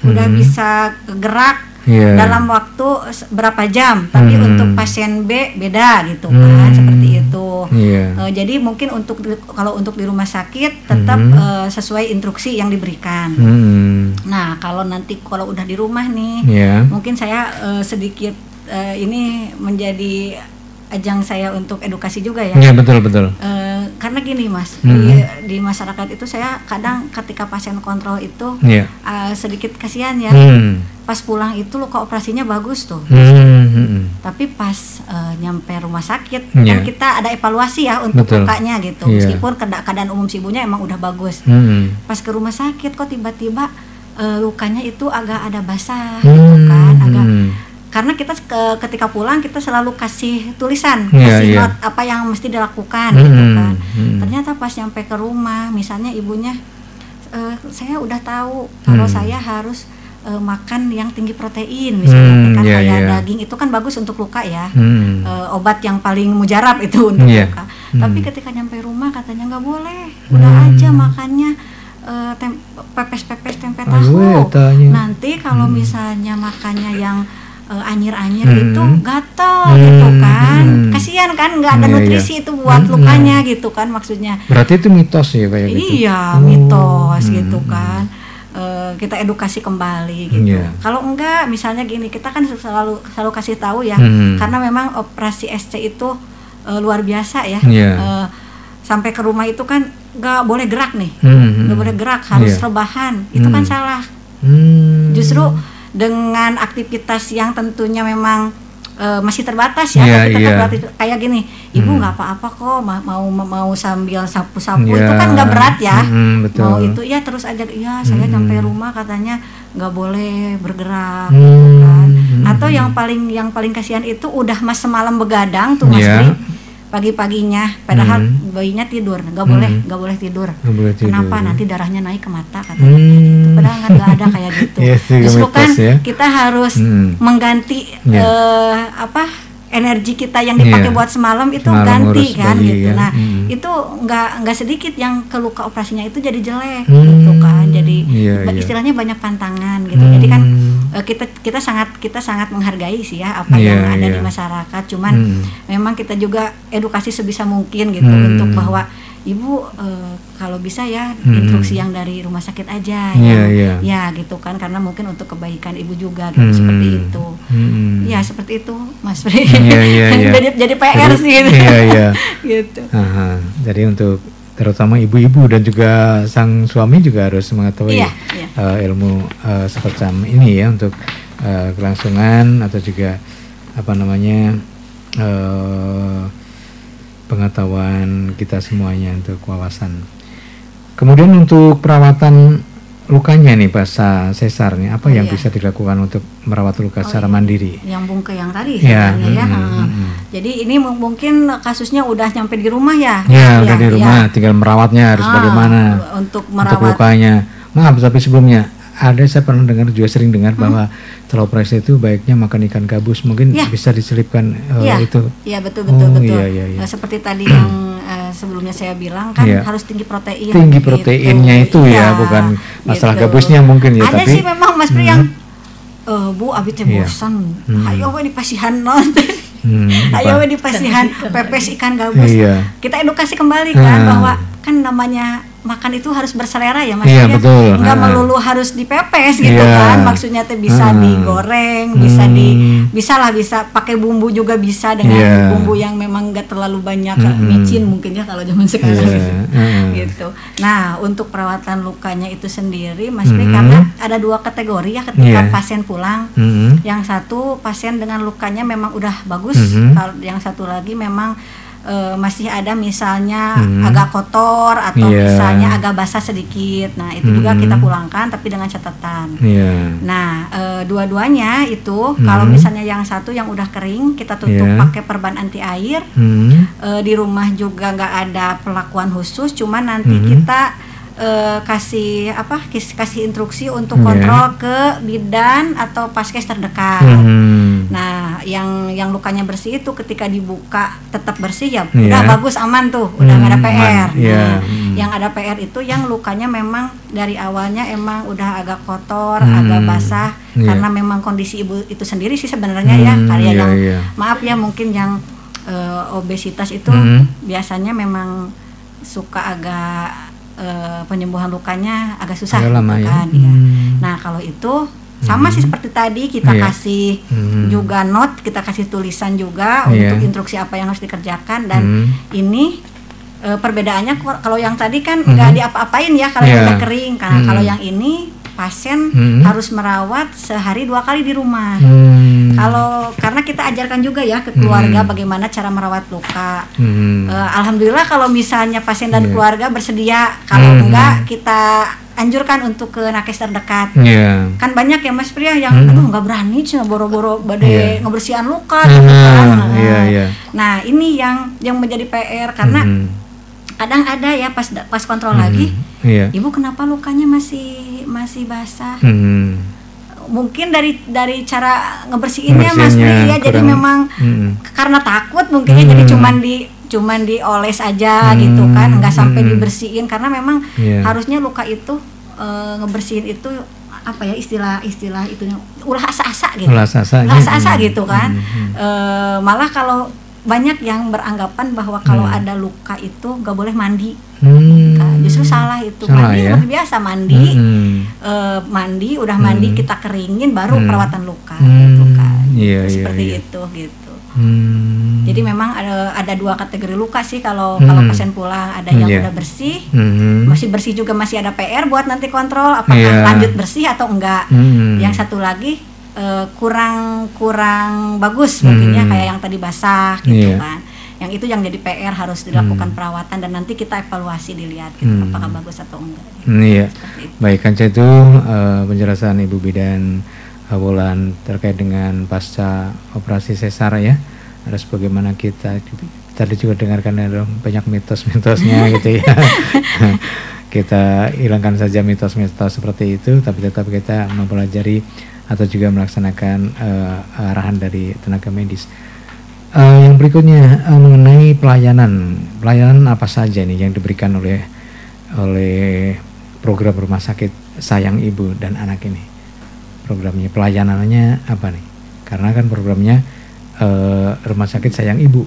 udah bisa gerak, dalam waktu berapa jam, tapi untuk pasien B beda gitu kan, seperti itu. Jadi mungkin kalau untuk di rumah sakit tetap sesuai instruksi yang diberikan. Nah kalau udah di rumah nih, mungkin saya sedikit ini menjadi ajang saya untuk edukasi juga ya. Iya, betul. Karena gini Mas, di masyarakat itu saya kadang ketika pasien kontrol itu sedikit kasihan ya. Pas pulang itu luka operasinya bagus tuh. Tapi pas nyampe rumah sakit kan kita ada evaluasi ya untuk lukanya gitu. Meskipun keadaan umum si ibunya emang udah bagus. Pas ke rumah sakit kok tiba-tiba lukanya itu agak ada basah gitu kan, karena kita ketika pulang kita selalu kasih tulisan, kasih note apa yang mesti dilakukan gitu kan. Ternyata pas nyampe ke rumah, misalnya ibunya, saya udah tahu kalau saya harus makan yang tinggi protein, misalnya kan kayak daging itu kan bagus untuk luka ya, obat yang paling mujarab itu untuk luka. Tapi ketika nyampe rumah katanya nggak boleh, udah aja makannya pepes-pepes tempe tahu. Nanti kalau misalnya makannya yang anyir-anyir itu gatal gitu kan, kasihan kan, nggak ada nutrisi itu buat lukanya gitu kan, maksudnya. Berarti itu mitos ya kayak gitu. Iya, mitos gitu kan. Kita edukasi kembali gitu. Kalau enggak, misalnya gini, kita kan selalu kasih tahu ya, karena memang operasi SC itu luar biasa ya. Sampai ke rumah itu kan nggak boleh gerak nih, nggak boleh gerak, harus rebahan. Itu kan salah. Justru dengan aktivitas yang tentunya memang masih terbatas ya, kayak gini, ibu nggak apa-apa kok, mau sambil sapu-sapu itu kan nggak berat ya, mau itu ya terus aja saya sampai rumah katanya nggak boleh bergerak gitu kan. Atau yang paling kasihan itu udah semalam begadang tuh Mas Pri, pagi-paginya padahal bayinya tidur, nggak boleh tidur. Kenapa? Nanti darahnya naik ke mata katanya. Padahal nggak ada kayak gitu. Justru kan kita harus mengganti energi kita yang dipakai buat semalam itu ganti kan gitu. Nah itu nggak sedikit yang keluka operasinya itu jadi jelek gitu kan. Jadi istilahnya banyak pantangan gitu. Jadi kan kita sangat menghargai sih ya apa yang ada di masyarakat. Cuman memang kita juga edukasi sebisa mungkin gitu untuk bahwa ibu kalau bisa ya instruksi yang dari rumah sakit aja ya gitu kan, karena mungkin untuk kebaikan ibu juga gitu, seperti itu. Ya seperti itu Mas Pri. Jadi PR sih gitu. Gitu. Jadi untuk terutama ibu-ibu dan juga sang suami juga harus mengetahui ilmu semacam ini ya, untuk kelangsungan atau juga pengetahuan kita semuanya untuk wawasan. Kemudian untuk perawatan lukanya nih pas sesarnya, apa yang bisa dilakukan untuk merawat luka secara mandiri? Yang ke yang tadi sebenarnya Jadi ini mungkin kasusnya udah nyampe di rumah ya? Udah di rumah, tinggal merawatnya harus bagaimana untuk merawat lukanya. Maaf, tapi sebelumnya saya pernah sering dengar bahwa setelah operasi itu baiknya makan ikan gabus, mungkin bisa diselipkan itu. Iya betul. Seperti tadi yang sebelumnya saya bilang kan harus tinggi protein. Tinggi proteinnya gitu. Itu ya, bukan masalah gabusnya mungkin ya. Ada sih memang Mas Pri yang Bu abi teh bosan, ayo we dipasihan ayo we dipasihan pepes ikan gabus. Kita edukasi kembali kan bahwa kan namanya makan itu harus berselera ya Mas. Nggak melulu harus dipepes gitu kan, maksudnya teh bisa digoreng, bisa pakai bumbu juga bisa dengan bumbu yang memang nggak terlalu banyak micin mungkin ya kalau zaman sekarang gitu. Nah untuk perawatan lukanya itu sendiri Mas Pri, karena ada dua kategori ya ketika pasien pulang. Yang satu pasien dengan lukanya memang udah bagus, kalau yang satu lagi memang masih ada misalnya agak kotor atau misalnya agak basah sedikit. Nah itu juga kita pulangkan tapi dengan catatan. Nah dua-duanya itu kalau misalnya yang satu yang udah kering kita tutup pakai perban anti air. Di rumah juga nggak ada perlakuan khusus, cuman nanti kita kasih instruksi untuk kontrol ke bidan atau paskes terdekat. Nah, yang lukanya bersih itu ketika dibuka tetap bersih ya, udah bagus, aman tuh, udah nggak ada PR. Nah, yang ada PR itu yang lukanya memang dari awalnya emang udah agak kotor, agak basah, karena memang kondisi ibu itu sendiri sih sebenarnya ya, kayak yang maaf ya mungkin yang obesitas itu biasanya memang suka agak penyembuhan lukanya agak susah gitu kan ya. Nah kalau itu sama sih seperti tadi kita kasih juga note, kita kasih tulisan juga untuk instruksi apa yang harus dikerjakan, dan ini perbedaannya kalau yang tadi kan nggak diapa-apain ya kalau yang udah kering, karena kalau yang ini pasien harus merawat sehari 2 kali di rumah. Karena kita ajarkan juga ya ke keluarga bagaimana cara merawat luka. Alhamdulillah kalau misalnya pasien dan keluarga bersedia, kalau enggak kita anjurkan untuk ke nakes terdekat. Kan banyak ya Mas Pria yang aduh nggak berani cina boro-boro badai ngebersihan luka gitu kan. Nah ini yang menjadi PR, karena kadang ada ya pas kontrol lagi, ibu kenapa lukanya masih basah? Mungkin dari cara ngebersihinnya Mas Pri ya, jadi memang karena takut mungkinnya jadi cuman dioles aja gitu kan, nggak sampai dibersihin, karena memang harusnya luka itu ngebersihin itu apa ya istilah itunya ulah asa-asa gitu. Ulah asa-asa gitu kan. Malah kalau banyak yang beranggapan bahwa kalau ada luka itu nggak boleh mandi. Justru salah itu. Mandi seperti biasa mandi, mandi udah mandi kita keringin baru perawatan luka gitu kan. Seperti itu gitu. Jadi memang ada 2 kategori luka sih kalau pasien pulang, ada yang udah bersih, masih bersih juga masih ada PR buat nanti kontrol apakah lanjut bersih atau enggak. Yang satu lagi kurang bagus mungkinnya kayak yang tadi basah gitu kan. Yang itu yang jadi PR harus dilakukan perawatan dan nanti kita evaluasi dilihat gitu apakah bagus atau enggak. Baik, Kanca itu penjelasan Ibu Bidan Wulan terkait dengan pasca operasi sesar ya. Harus bagaimana kita tadi juga dengarkan ada banyak mitos-mitosnya gitu ya. Kita hilangkan saja mitos-mitos seperti itu, tapi tetap kita mempelajari atau juga melaksanakan arahan dari tenaga medis. Yang berikutnya mengenai pelayanan apa saja nih yang diberikan oleh program rumah sakit Sayang Ibu dan Anak ini? Programnya pelayanannya apa nih? Karena kan programnya rumah sakit Sayang Ibu,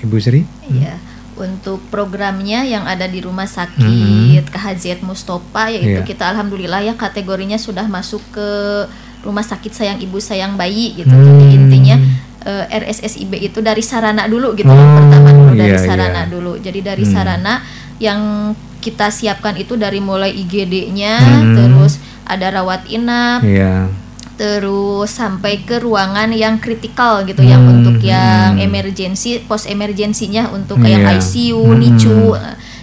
Ibu Sri. Iya. Untuk programnya yang ada di rumah sakit KHZ Mustopa yaitu kita alhamdulillah ya kategorinya sudah masuk ke rumah sakit Sayang Ibu Sayang Bayi gitu. Jadi intinya RSSIB itu dari sarana dulu gitu. Yang pertama dulu dari sarana dulu. Jadi dari sarana yang kita siapkan itu dari mulai IGD-nya, terus ada rawat inap, terus sampai ke ruangan yang kritikal gitu, yang untuk yang emergensi, post emergensinya untuk kayak ICU, NICU,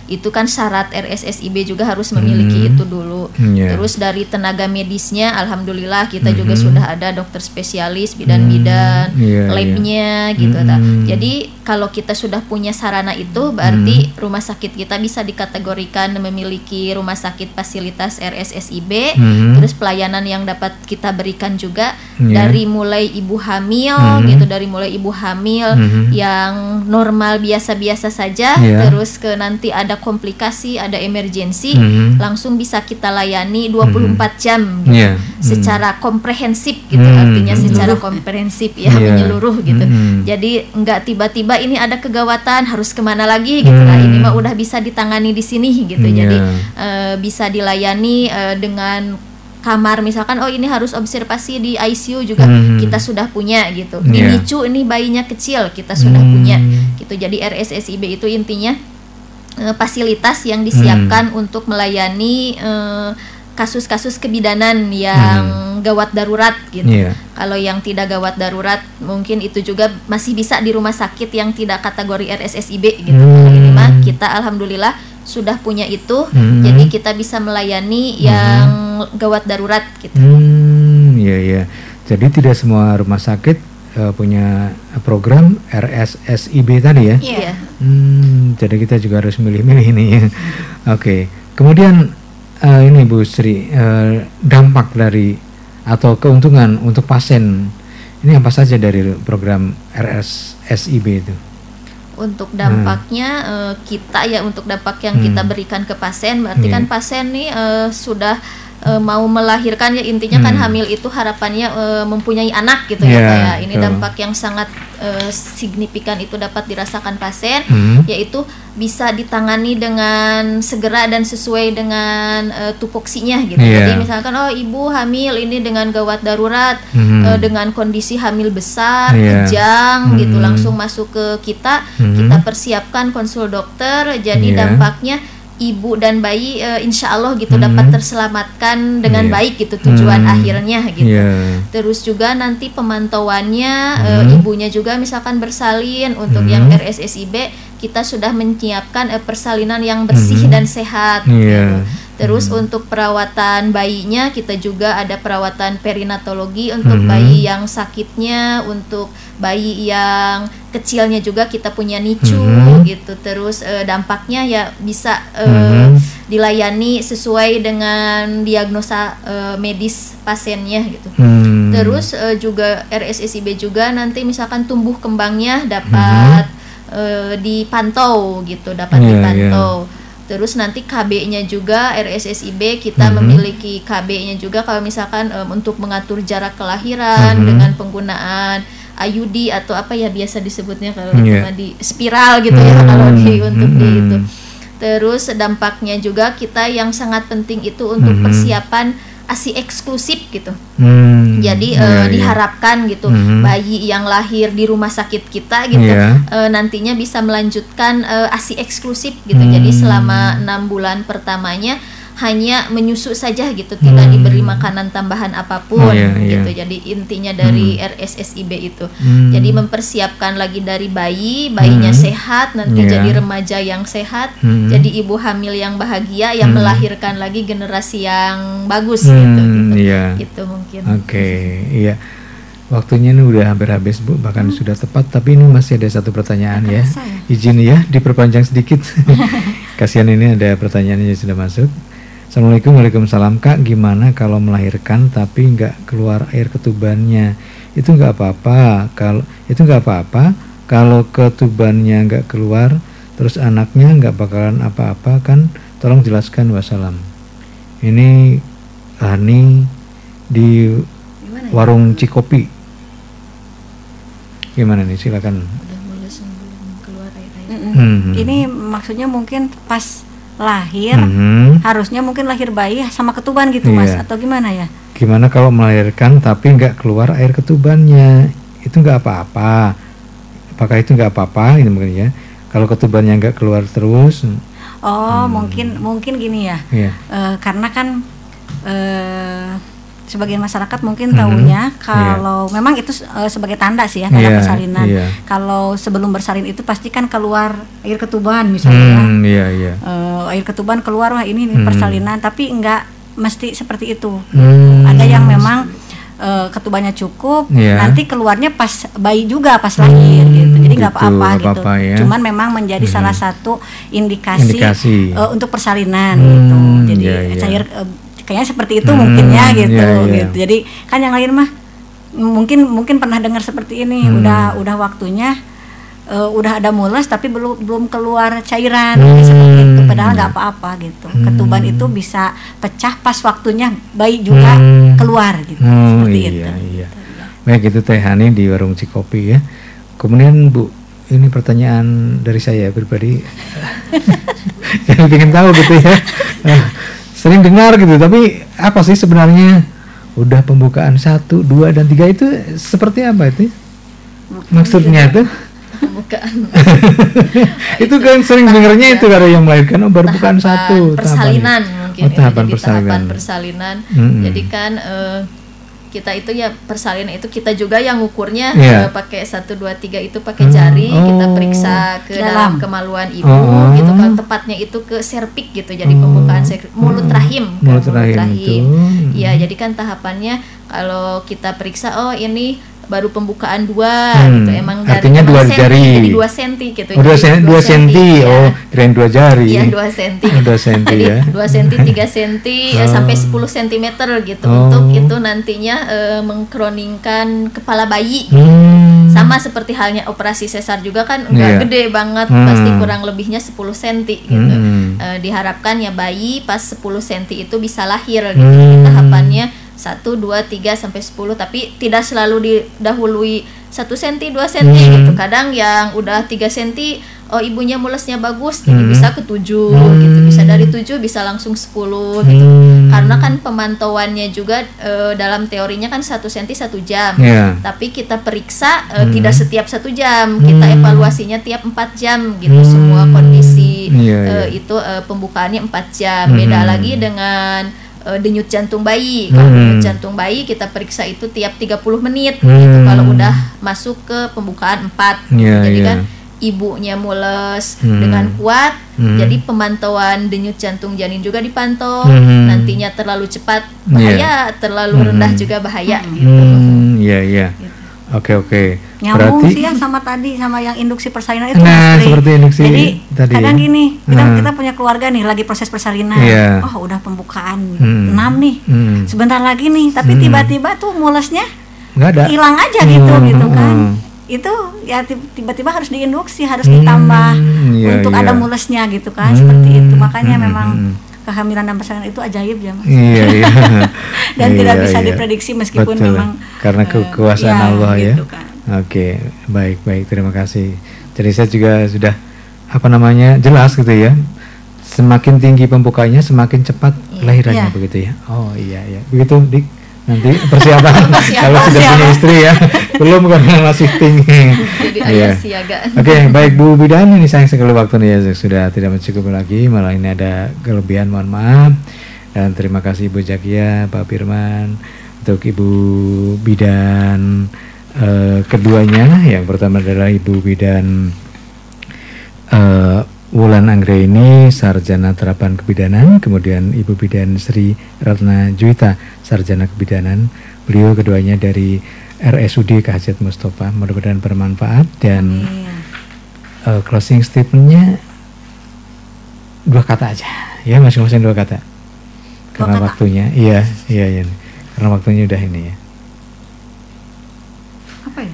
itu kan syarat RSSIB juga harus memiliki itu dulu. Terus dari tenaga medisnya, alhamdulillah kita juga sudah ada dokter spesialis, bidan-bidan, labnya gitu. Jadi kalau kita sudah punya sarana itu, berarti rumah sakit kita bisa dikategorikan memiliki rumah sakit fasilitas RSSIB. Terus pelayanan yang dapat kita berikan juga dari mulai ibu hamil gitu, dari mulai ibu hamil yang normal biasa-biasa saja, terus ke nanti ada komplikasi, ada emergensi, langsung bisa kita layani 24 jam gitu. Secara komprehensif gitu, artinya secara komprehensif ya, menyeluruh gitu. Jadi enggak tiba-tiba ini ada kegawatan harus kemana lagi gitu. Nah ini mah udah bisa ditangani di sini gitu. Jadi bisa dilayani dengan kamar, misalkan oh ini harus observasi di ICU juga kita sudah punya gitu. Di NICU ini bayinya kecil kita sudah punya gitu. Jadi RSSIB itu intinya fasilitas yang disiapkan untuk melayani kasus-kasus kebidanan yang gawat darurat gitu. Kalau yang tidak gawat darurat mungkin itu juga masih bisa di rumah sakit yang tidak kategori RSSIB gitu. Ini mah kita alhamdulillah sudah punya itu, jadi kita bisa melayani yang gawat darurat gitu. Jadi tidak semua rumah sakit punya program RSSIB tadi ya. Jadi kita juga harus milih-milih ini. Oke. Kemudian ini Bu Sri, dampak dari atau keuntungan untuk pasien ini apa saja dari program RSSIB itu? Untuk dampaknya untuk dampak yang kita berikan ke pasien, berarti kan pasien nih sudah mau melahirkan, ya intinya kan hamil itu harapannya mempunyai anak gitu ya Pak ya. Ini dampak yang sangat signifikan itu dapat dirasakan pasien, yaitu bisa ditangani dengan segera dan sesuai dengan tupoksinya gitu. Jadi misalkan ibu hamil ini dengan gawat darurat, dengan kondisi hamil besar, kejang gitu, langsung masuk ke kita persiapkan konsul dokter. Jadi dampaknya ibu dan bayi insya Allah gitu dapat terselamatkan dengan baik gitu, tujuan akhirnya gitu. Terus juga nanti pemantauannya, ibunya juga misalkan bersalin. Untuk yang RSSIB kita sudah menyiapkan persalinan yang bersih dan sehat gitu. Terus untuk perawatan bayinya kita juga ada perawatan perinatologi untuk bayi yang sakitnya, untuk bayi yang kecilnya juga kita punya NICU gitu. Terus dampaknya ya bisa dilayani sesuai dengan diagnosa medis pasiennya gitu. Terus juga RSSIB juga nanti misalkan tumbuh kembangnya dapat dipantau gitu, dapat dipantau. Terus nanti KB-nya juga RSSIB kita memiliki KB-nya juga kalau misalkan untuk mengatur jarak kelahiran dengan penggunaan IUD atau apa ya biasa disebutnya kalau cuma di spiral gitu ya kalau untuk di itu. Terus dampaknya juga kita yang sangat penting itu untuk persiapan ASI eksklusif gitu. Jadi diharapkan gitu bayi yang lahir di rumah sakit kita gitu nantinya bisa melanjutkan ASI eksklusif gitu. Jadi selama 6 bulan pertamanya hanya menyusu saja gitu, tidak diberi makanan tambahan apapun gitu. Jadi intinya dari RSSIB itu jadi mempersiapkan lagi dari bayinya sehat, nanti jadi remaja yang sehat, jadi ibu hamil yang bahagia yang melahirkan lagi generasi yang bagus gitu. Gitu mungkin. Iya. Waktunya ini udah hampir habis Bu, bahkan sudah tepat, tapi ini masih ada satu pertanyaan ya. Izin ya diperpanjang sedikit. Kasihan ini ada pertanyaannya yang sudah masuk. Assalamualaikum. Waalaikumsalam Kak, gimana kalau melahirkan tapi nggak keluar air ketubannya? Itu nggak apa-apa. Kalau ketubannya nggak keluar, terus anaknya nggak bakalan apa-apa kan? Tolong jelaskan, wassalam. Ini Hani di warung Cikopi. Gimana nih? Silakan. Udah mulai sebelum keluar air. Ini maksudnya mungkin pas lahir harusnya mungkin lahir bayi sama ketuban gitu Mas, atau gimana ya? Gimana kalau melahirkan tapi nggak keluar air ketubannya? Itu nggak apa-apa. Apakah itu nggak apa-apa? Ini mungkin ya. Kalau ketubannya nggak keluar terus? Mungkin gini ya. Karena kan sebagian masyarakat mungkin tahunya kalau memang itu sebagai tanda sih ya, tanda persalinan. Kalau sebelum bersalin itu pasti kan keluar air ketuban misalnya. Air ketuban keluar, wah ini persalinan, tapi enggak mesti seperti itu. Ada yang memang ketubannya cukup, nanti keluarnya pas bayi juga pas lahir gitu. Jadi nggak apa-apa gitu. Cuman memang menjadi salah satu indikasi untuk persalinan gitu. Jadi cair kayaknya seperti itu mungkin ya gitu. Jadi kan yang lain mah mungkin pernah dengar seperti ini, udah waktunya udah ada mules tapi belum keluar cairan seperti itu, padahal nggak apa-apa gitu. Ketuban itu bisa pecah pas waktunya bayi juga keluar gitu. Seperti itu. Baik, itu Teh Hani di warung Cikopi ya. Kemudian Bu, ini pertanyaan dari saya pribadi. Yang ingin tahu gitu ya. Sering dengar gitu, tapi apa sih sebenarnya udah pembukaan 1, 2, dan 3 itu seperti apa itu? Maksudnya itu? Pembukaan. Itu kan sering dengarnya itu kalau yang melahirkan baru bukan 1. Persalinan mungkin. Tahapan persalinan. Jadi kan kita itu ya persalinan itu kita juga yang ngukurnya pakai 1, 2, 3 itu pakai jari, kita periksa ke dalam kemaluan ibu gitu. Kalau tepatnya itu ke serviks gitu. Jadi pembukaan mulut rahim. Ya, jadi kan tahapannya kalau kita periksa ini baru pembukaan 2 gitu. Emang artinya dari 2 jari. Jadi 2 senti gitu. Oh, 2 senti. Oh, kirain 2 jari. Iya, 2 senti. 2 senti ya. 2 senti, 3 senti sampai 10 cm gitu. Untuk itu nantinya mengkroningkan kepala bayi. Sama seperti halnya operasi sesar juga kan enggak gede banget, pasti kurang lebihnya 10 cm gitu. Diharapkan ya bayi pas 10 cm itu bisa lahir gitu. Jadi tahapannya 1, 2, 3 sampai 10, tapi tidak selalu didahului 1 cm, 2 cm gitu. Kadang yang udah 3 cm, oh ibunya mulesnya bagus, jadi bisa ke 7 gitu. Bisa dari 7 bisa langsung 10 gitu. Karena kan pemantauannya juga dalam teorinya kan 1 cm 1 jam. Tapi kita periksa tidak setiap 1 jam. Kita evaluasinya tiap 4 jam gitu. Semua kondisi itu pembukaannya 4 jam. Beda lagi dengan denyut jantung bayi. Kalau denyut jantung bayi kita periksa itu tiap 30 menit gitu. Kalau udah masuk ke pembukaan 4 gitu. Jadi kan ibunya mules dengan kuat, jadi pemantauan denyut jantung janin juga dipantau. Nantinya terlalu cepat bahaya, terlalu rendah juga bahaya gitu. Oke. Nyambung sih yang sama tadi sama yang induksi persalinan itu. Seperti induksi. Jadi tadi kadang gini, kita punya keluarga nih lagi proses persalinan. Oh, udah pembukaan 6 nih. Sebentar lagi nih, tapi tiba-tiba tuh mulesnya hilang aja gitu kan. Itu ya tiba-tiba harus diinduksi, harus ditambah untuk ada mulesnya gitu kan. Seperti itu. Makanya memang kehamilan dan persalinan itu ajaib ya Mas. Dan tidak bisa diprediksi meskipun memang karena kekuasaan Allah gitu kan. Oke, baik, terima kasih. Jadi saya juga sudah jelas gitu ya. Semakin tinggi pembukanya, semakin cepat lahirannya begitu ya. Oh iya. Begitu Dik. Nanti persiapan kalau sudah punya istri ya. Belum karena masih tinggi. Jadi ayah siaga. Oke, baik Bu Bidan, ini sayang sekali waktunya ya sudah tidak mencukupi lagi. Malah ini ada kelebihan, mohon maaf. Dan terima kasih Ibu Zakia, Pak Firman, untuk Ibu Bidan keduanya. Yang pertama adalah Ibu Bidan Wulan Anggraini, Sarjana Terapan Kebidanan. Kemudian Ibu Bidan Sri Ratna Juwita, Sarjana Kebidanan. Beliau keduanya dari RSUD K.H. Mustafa. Mudah-mudahan bermanfaat. Dan closing statementnya 2 kata aja ya, masing-masing 2 kata karena waktunya. Iya, karena waktunya udah ini ya. Apa ya?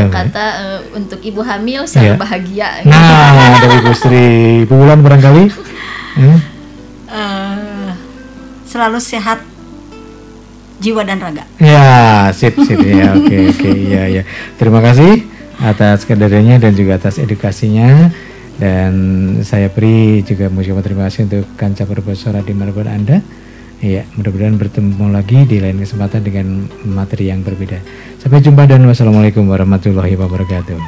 2 kata untuk ibu hamil selalu bahagia. Nah, dari Ibu Sri. Ibu Wulan barangkali selalu sehat jiwa dan raga. Ya, sip ya. Oke, ya. Terima kasih atas kehadirannya dan juga atas edukasinya. Dan saya Pri juga mengucapkan terima kasih untuk Kanca Perbasora di manapun Anda. Ya, mudah-mudahan bertemu lagi di lain kesempatan dengan materi yang berbeda. Sampai jumpa dan wassalamualaikum warahmatullahi wabarakatuh.